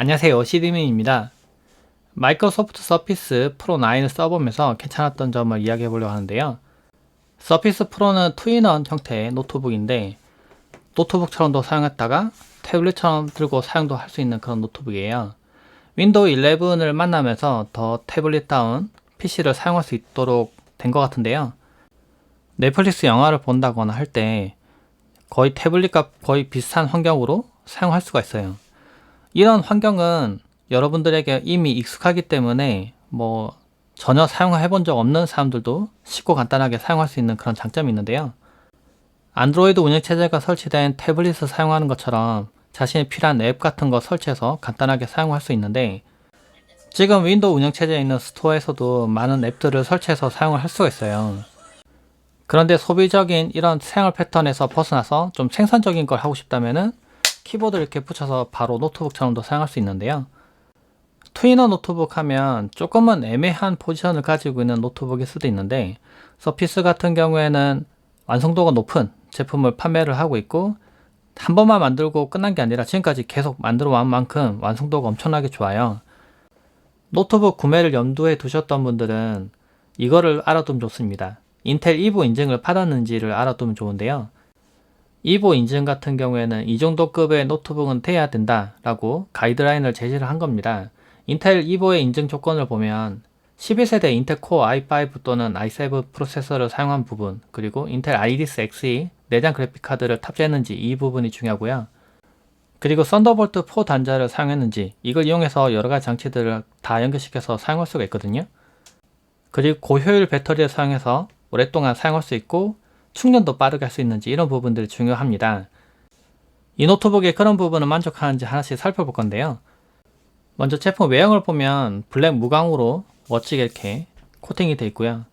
안녕하세요, 시드민입니다. 마이크로소프트 서피스 프로 9을 써보면서 괜찮았던 점을 이야기해 보려고 하는데요. 서피스 프로는 투인원 형태의 노트북인데 노트북처럼도 사용했다가 태블릿처럼 들고 사용도 할 수 있는 그런 노트북이에요. 윈도우 11을 만나면서 더 태블릿다운 PC를 사용할 수 있도록 된 것 같은데요. 넷플릭스 영화를 본다거나 할 때 거의 태블릿과 거의 비슷한 환경으로 사용할 수가 있어요. 이런 환경은 여러분들에게 이미 익숙하기 때문에 전혀 사용해 본 적 없는 사람들도 쉽고 간단하게 사용할 수 있는 그런 장점이 있는데요. 안드로이드 운영체제가 설치된 태블릿을 사용하는 것처럼 자신이 필요한 앱 같은 거 설치해서 간단하게 사용할 수 있는데, 지금 윈도우 운영체제에 있는 스토어에서도 많은 앱들을 설치해서 사용을 할 수가 있어요. 그런데 소비적인 이런 생활 패턴에서 벗어나서 좀 생산적인 걸 하고 싶다면은 키보드를 이렇게 붙여서 바로 노트북처럼도 사용할 수 있는데요. 투이너 노트북 하면 조금은 애매한 포지션을 가지고 있는 노트북일 수도 있는데, 서피스 같은 경우에는 완성도가 높은 제품을 판매를 하고 있고, 한 번만 만들고 끝난 게 아니라 지금까지 계속 만들어 왔 만큼 완성도가 엄청나게 좋아요. 노트북 구매를 염두에 두셨던 분들은 이거를 알아두면 좋습니다. 인텔 이보 인증을 받았는지를 알아두면 좋은데요. 이보 인증 같은 경우에는 이 정도 급의 노트북은 돼야 된다 라고 가이드라인을 제시를 한 겁니다. 인텔 이보의 인증 조건을 보면 11세대 인텔 코어 i5 또는 i7 프로세서를 사용한 부분, 그리고 인텔 아이리스 Xe 내장 그래픽카드를 탑재했는지 이 부분이 중요하고요. 그리고 썬더볼트 4 단자를 사용했는지, 이걸 이용해서 여러가지 장치들을 다 연결시켜서 사용할 수가 있거든요. 그리고 고효율 배터리를 사용해서 오랫동안 사용할 수 있고 충전도 빠르게 할 수 있는지, 이런 부분들이 중요합니다. 이 노트북의 그런 부분을 만족하는지 하나씩 살펴볼 건데요. 먼저 제품 외형을 보면 블랙 무광으로 멋지게 이렇게 코팅이 되어 있고요.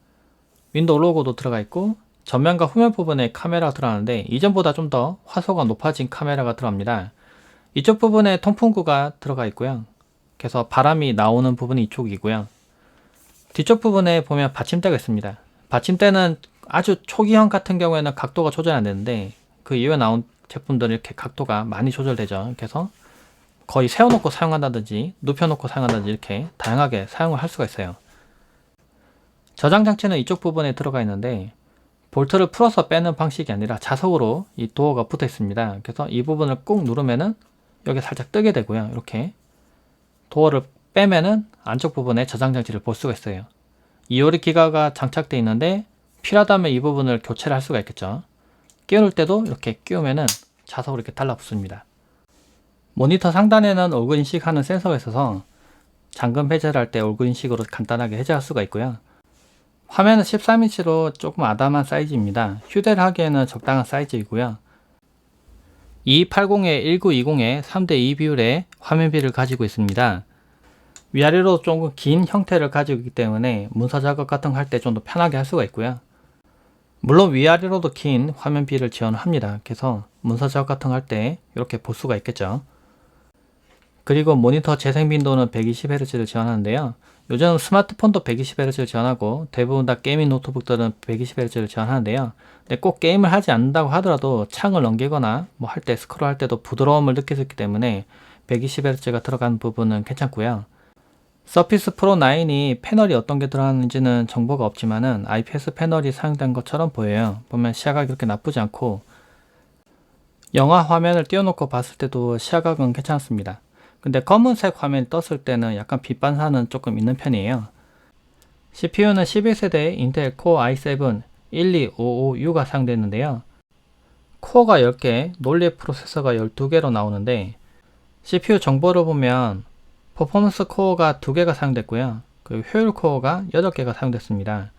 윈도우 로고도 들어가 있고 전면과 후면 부분에 카메라가 들어가는데 이전보다 좀 더 화소가 높아진 카메라가 들어갑니다. 이쪽 부분에 통풍구가 들어가 있고요. 그래서 바람이 나오는 부분이 이쪽이고요. 뒤쪽 부분에 보면 받침대가 있습니다. 받침대는 아주 초기형 같은 경우에는 각도가 조절이 안 되는데, 그 이후에 나온 제품들은 이렇게 각도가 많이 조절되죠. 그래서 거의 세워놓고 사용한다든지 눕혀놓고 사용한다든지 이렇게 다양하게 사용을 할 수가 있어요. 저장 장치는 이쪽 부분에 들어가 있는데 볼트를 풀어서 빼는 방식이 아니라 자석으로 이 도어가 붙어 있습니다. 그래서 이 부분을 꾹 누르면은 여기 살짝 뜨게 되고요. 이렇게 도어를 빼면은 안쪽 부분에 저장 장치를 볼 수가 있어요. 이오리 기가가 장착되어 있는데 필요하다면 이 부분을 교체를 할 수가 있겠죠. 끼울 때도 이렇게 끼우면은 자석으로 이렇게 달라붙습니다. 모니터 상단에는 얼굴 인식하는 센서가 있어서 잠금 해제를 할 때 얼굴 인식으로 간단하게 해제할 수가 있고요. 화면은 13인치로 조금 아담한 사이즈입니다. 휴대를 하기에는 적당한 사이즈이고요. 2280에 1920의 3대2 비율의 화면비를 가지고 있습니다. 위아래로 조금 긴 형태를 가지고 있기 때문에 문서 작업 같은 거 할 때 좀 더 편하게 할 수가 있고요. 물론 위아래로도 긴 화면비를 지원합니다. 그래서 문서 작업 같은 거 할 때 이렇게 볼 수가 있겠죠. 그리고 모니터 재생 빈도는 120Hz를 지원하는데요. 요즘 스마트폰도 120Hz를 지원하고 대부분 다 게이밍 노트북들은 120Hz를 지원하는데요. 근데 꼭 게임을 하지 않는다고 하더라도 창을 넘기거나 할 때 스크롤 할 때도 부드러움을 느낄 수 있기 때문에 120Hz가 들어간 부분은 괜찮고요. 서피스 프로 9이 패널이 어떤 게 들어가는지는 정보가 없지만은 IPS 패널이 사용된 것처럼 보여요. 보면 시야각이 그렇게 나쁘지 않고 영화 화면을 띄워놓고 봤을 때도 시야각은 괜찮습니다. 근데 검은색 화면이 떴을 때는 약간 빛 반사는 조금 있는 편이에요. CPU는 11세대 인텔 코어 i7 1255U가 사용되는데요. 코어가 10개, 논리 프로세서가 12개로 나오는데 CPU 정보를 보면 퍼포먼스 코어가 2개가 사용됐고요. 그리고 효율 코어가 8개가 사용됐습니다.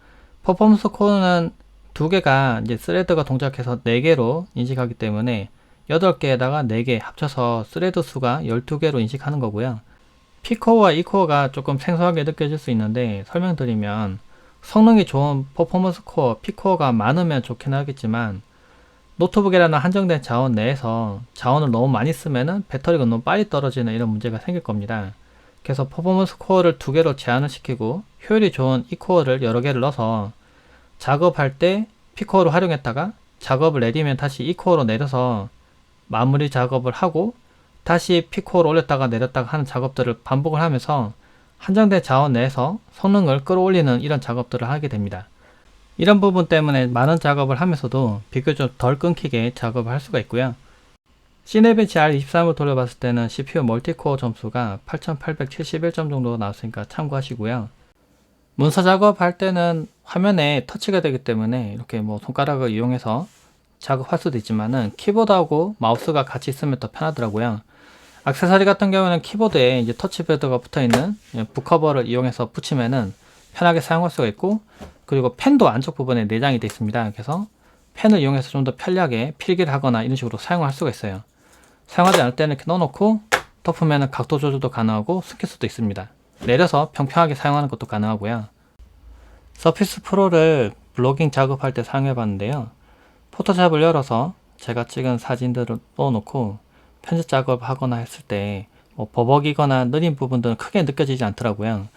퍼포먼스 코어는 2개가 이제 스레드가 동작해서 4개로 인식하기 때문에 8개에다가 4개 합쳐서 스레드 수가 12개로 인식하는 거고요. P코어와 E코어가 조금 생소하게 느껴질 수 있는데 설명드리면, 성능이 좋은 퍼포먼스 코어 P코어가 많으면 좋긴 하겠지만 노트북이라는 한정된 자원 내에서 자원을 너무 많이 쓰면은 배터리가 너무 빨리 떨어지는 이런 문제가 생길 겁니다. 그래서 퍼포먼스 코어를 2개로 제한을 시키고 효율이 좋은 E코어를 여러 개를 넣어서 작업할 때 P코어를 활용했다가 작업을 내리면 다시 E코어로 내려서 마무리 작업을 하고 다시 P코어를 올렸다가 내렸다가 하는 작업들을 반복을 하면서 한정된 자원 내에서 성능을 끌어올리는 이런 작업들을 하게 됩니다. 이런 부분 때문에 많은 작업을 하면서도 비교적 덜 끊기게 작업을 할 수가 있고요. 시네벤치 R23을 돌려봤을 때는 CPU 멀티코어 점수가 8871점 정도 나왔으니까 참고하시고요. 문서 작업할 때는 화면에 터치가 되기 때문에 이렇게 뭐 손가락을 이용해서 작업할 수도 있지만은 키보드하고 마우스가 같이 있으면 더 편하더라고요. 액세서리 같은 경우는 키보드에 이제 터치패드가 붙어있는 북커버를 이용해서 붙이면은 편하게 사용할 수가 있고, 그리고 펜도 안쪽 부분에 내장이 되어 있습니다. 그래서 펜을 이용해서 좀 더 편리하게 필기를 하거나 이런 식으로 사용할 수가 있어요. 사용하지 않을 때는 이렇게 넣어놓고 덮으면 각도 조절도 가능하고 스키스도 있습니다. 내려서 평평하게 사용하는 것도 가능하고요. 서피스 프로를 블로깅 작업할 때 사용해 봤는데요. 포토샵을 열어서 제가 찍은 사진들을 넣어놓고 편집 작업을 하거나 했을 때 뭐 버벅이거나 느린 부분들은 크게 느껴지지 않더라고요.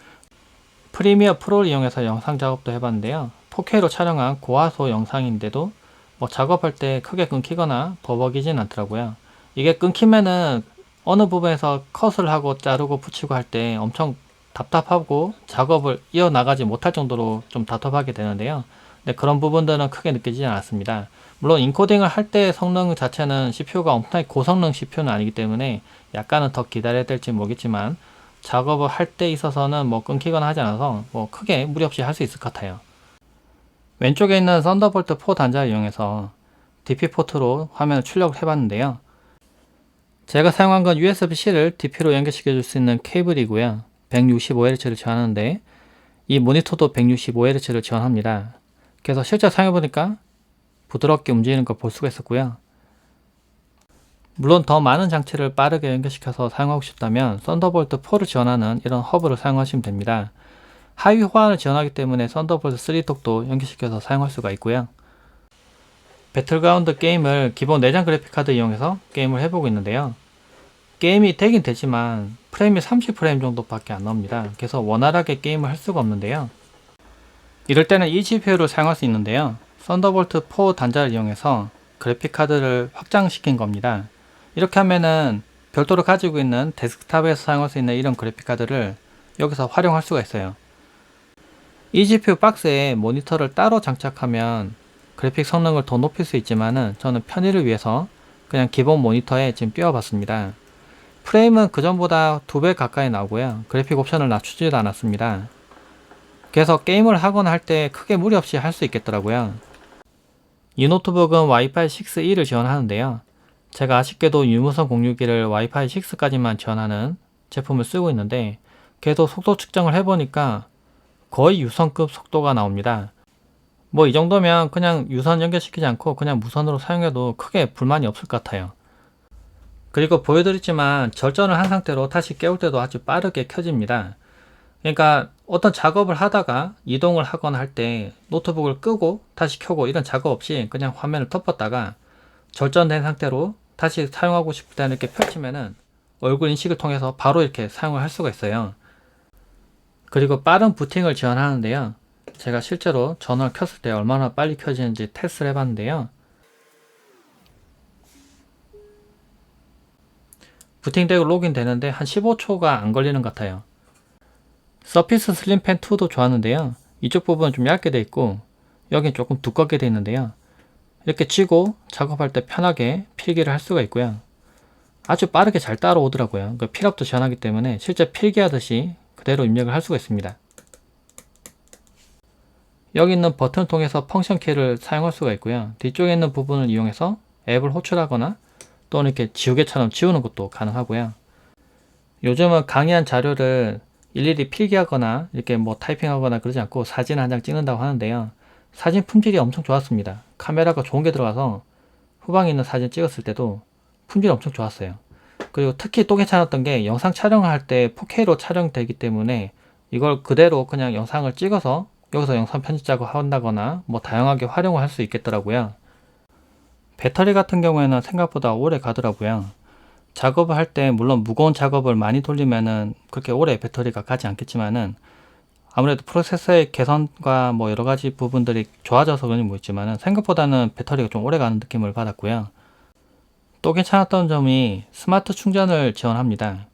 프리미어 프로를 이용해서 영상 작업도 해봤는데요. 4K로 촬영한 고화소 영상인데도 뭐 작업할 때 크게 끊기거나 버벅이진 않더라고요. 이게 끊기면은 어느 부분에서 컷을 하고 자르고 붙이고 할 때 엄청 답답하고 작업을 이어나가지 못할 정도로 좀 답답하게 되는데요. 근데 그런 부분들은 크게 느껴지지 않았습니다. 물론 인코딩을 할 때 성능 자체는 CPU가 엄청나게 고성능 CPU는 아니기 때문에 약간은 더 기다려야 될지 모르겠지만 작업을 할 때 있어서는 뭐 끊기거나 하지 않아서 뭐 크게 무리 없이 할 수 있을 것 같아요. 왼쪽에 있는 썬더볼트 4 단자를 이용해서 DP 포트로 화면을 출력을 해봤는데요. 제가 사용한 건 USB-C를 DP로 연결시켜 줄 수 있는 케이블이고요. 165Hz를 지원하는데 이 모니터도 165Hz를 지원합니다. 그래서 실제 사용해보니까 부드럽게 움직이는 걸 볼 수가 있었고요. 물론 더 많은 장치를 빠르게 연결시켜서 사용하고 싶다면 썬더볼트 4를 지원하는 이런 허브를 사용하시면 됩니다. 하위 호환을 지원하기 때문에 썬더볼트 3톡도 연결시켜서 사용할 수가 있고요. 배틀그라운드 게임을 기본 내장 그래픽카드 이용해서 게임을 해보고 있는데요. 게임이 되긴 되지만 프레임이 30프레임 정도밖에 안 나옵니다. 그래서 원활하게 게임을 할 수가 없는데요. 이럴 때는 이 GPU를 사용할 수 있는데요. 썬더볼트 4 단자를 이용해서 그래픽카드를 확장시킨 겁니다. 이렇게 하면은 별도로 가지고 있는 데스크탑에서 사용할 수 있는 이런 그래픽카드를 여기서 활용할 수가 있어요. 이 GPU 박스에 모니터를 따로 장착하면 그래픽 성능을 더 높일 수 있지만은 저는 편의를 위해서 그냥 기본 모니터에 지금 띄워봤습니다. 프레임은 그전보다 2배 가까이 나오고요. 그래픽 옵션을 낮추지도 않았습니다. 그래서 게임을 하거나 할 때 크게 무리 없이 할 수 있겠더라고요. 이 노트북은 와이파이 6E를 지원하는데요. 제가 아쉽게도 유무선 공유기를 와이파이 6까지만 지원하는 제품을 쓰고 있는데 계속 속도 측정을 해보니까 거의 유선급 속도가 나옵니다. 뭐 이 정도면 그냥 유선 연결시키지 않고 그냥 무선으로 사용해도 크게 불만이 없을 것 같아요. 그리고 보여드렸지만 절전을 한 상태로 다시 깨울 때도 아주 빠르게 켜집니다. 그러니까 어떤 작업을 하다가 이동을 하거나 할 때 노트북을 끄고 다시 켜고 이런 작업 없이 그냥 화면을 덮었다가 절전된 상태로 다시 사용하고 싶을 때는 이렇게 펼치면은 얼굴 인식을 통해서 바로 이렇게 사용을 할 수가 있어요. 그리고 빠른 부팅을 지원하는데요. 제가 실제로 전원을 켰을 때 얼마나 빨리 켜지는지 테스트를 해봤는데요. 부팅되고 로그인 되는데 한 15초가 안 걸리는 것 같아요. 서피스 슬림펜 2도 좋았는데요. 이쪽 부분은 좀 얇게 되어 있고 여긴 조금 두껍게 되어 있는데요. 이렇게 쥐고 작업할 때 편하게 필기를 할 수가 있고요. 아주 빠르게 잘 따라오더라고요. 그 필압도 지원하기 때문에 실제 필기하듯이 그대로 입력을 할 수가 있습니다. 여기 있는 버튼을 통해서 펑션 키를 사용할 수가 있고요. 뒤쪽에 있는 부분을 이용해서 앱을 호출하거나 또는 이렇게 지우개처럼 지우는 것도 가능하고요. 요즘은 강의한 자료를 일일이 필기하거나 이렇게 뭐 타이핑하거나 그러지 않고 사진 한 장 찍는다고 하는데요. 사진 품질이 엄청 좋았습니다. 카메라가 좋은 게 들어가서 후방에 있는 사진 찍었을 때도 품질이 엄청 좋았어요. 그리고 특히 또 괜찮았던 게 영상 촬영을 할 때 4K로 촬영되기 때문에 이걸 그대로 그냥 영상을 찍어서 여기서 영상 편집 작업 한다거나 뭐 다양하게 활용을 할 수 있겠더라고요. 배터리 같은 경우에는 생각보다 오래 가더라고요. 작업을 할 때 물론 무거운 작업을 많이 돌리면은 그렇게 오래 배터리가 가지 않겠지만은 아무래도 프로세서의 개선과 뭐 여러 가지 부분들이 좋아져서 그런지 모르겠지만은 생각보다는 배터리가 좀 오래 가는 느낌을 받았고요. 또 괜찮았던 점이 스마트 충전을 지원합니다.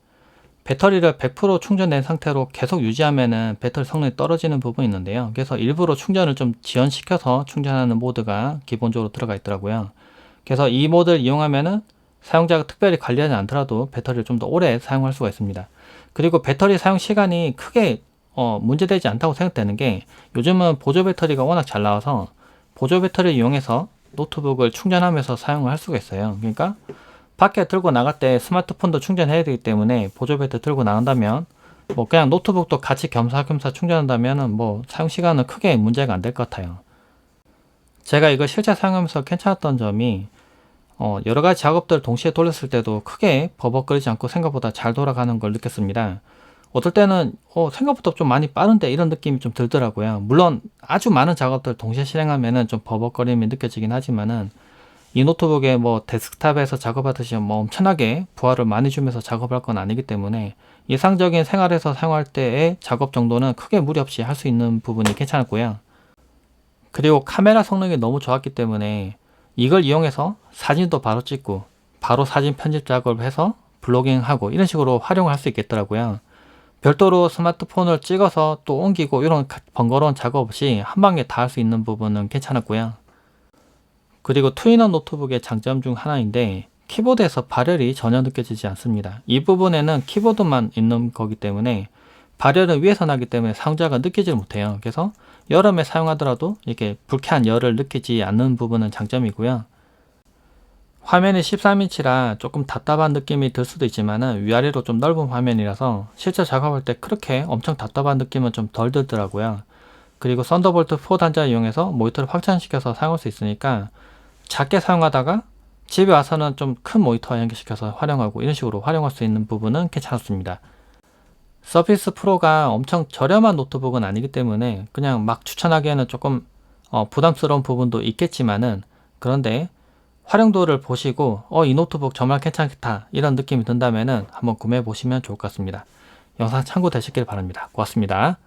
배터리를 100% 충전된 상태로 계속 유지하면은 배터리 성능이 떨어지는 부분이 있는데요. 그래서 일부러 충전을 좀 지연시켜서 충전하는 모드가 기본적으로 들어가 있더라고요. 그래서 이 모드를 이용하면은 사용자가 특별히 관리하지 않더라도 배터리를 좀 더 오래 사용할 수가 있습니다. 그리고 배터리 사용 시간이 크게 문제되지 않다고 생각되는 게, 요즘은 보조 배터리가 워낙 잘 나와서 보조 배터리를 이용해서 노트북을 충전하면서 사용을 할 수가 있어요. 그러니까 밖에 들고 나갈 때 스마트폰도 충전해야 되기 때문에 보조 배터리 들고 나간다면 뭐 그냥 노트북도 같이 겸사겸사 충전한다면은 뭐 사용 시간은 크게 문제가 안 될 것 같아요. 제가 이거 실제 사용하면서 괜찮았던 점이, 여러 가지 작업들을 동시에 돌렸을 때도 크게 버벅거리지 않고 생각보다 잘 돌아가는 걸 느꼈습니다. 어떨 때는 생각보다 좀 많이 빠른데 이런 느낌이 좀 들더라고요. 물론 아주 많은 작업들을 동시에 실행하면은 좀 버벅거림이 느껴지긴 하지만은, 이 노트북에 뭐 데스크탑에서 작업하듯이 뭐 엄청나게 부하를 많이 주면서 작업할 건 아니기 때문에 일상적인 생활에서 사용할 때의 작업 정도는 크게 무리 없이 할 수 있는 부분이 괜찮았고요. 그리고 카메라 성능이 너무 좋았기 때문에 이걸 이용해서 사진도 바로 찍고 바로 사진 편집 작업을 해서 블로깅하고 이런 식으로 활용할 수 있겠더라고요. 별도로 스마트폰을 찍어서 또 옮기고 이런 번거로운 작업 없이 한 방에 다 할 수 있는 부분은 괜찮았고요. 그리고 투인원 노트북의 장점 중 하나인데, 키보드에서 발열이 전혀 느껴지지 않습니다. 이 부분에는 키보드만 있는 거기 때문에 발열은 위에서 나기 때문에 사용자가 느끼지 못해요. 그래서 여름에 사용하더라도 이렇게 불쾌한 열을 느끼지 않는 부분은 장점이고요. 화면이 13인치라 조금 답답한 느낌이 들 수도 있지만은 위아래로 좀 넓은 화면이라서 실제 작업할 때 그렇게 엄청 답답한 느낌은 좀 덜 들더라고요. 그리고 썬더볼트 4 단자를 이용해서 모니터를 확장시켜서 사용할 수 있으니까 작게 사용하다가 집에 와서는 좀 큰 모니터 연결시켜서 활용하고 이런 식으로 활용할 수 있는 부분은 괜찮습니다. 서피스 프로가 엄청 저렴한 노트북은 아니기 때문에 그냥 막 추천하기에는 조금 부담스러운 부분도 있겠지만은, 그런데 활용도를 보시고 이 노트북 정말 괜찮다 이런 느낌이 든다면은 한번 구매해 보시면 좋을 것 같습니다. 영상 참고 되셨길 바랍니다. 고맙습니다.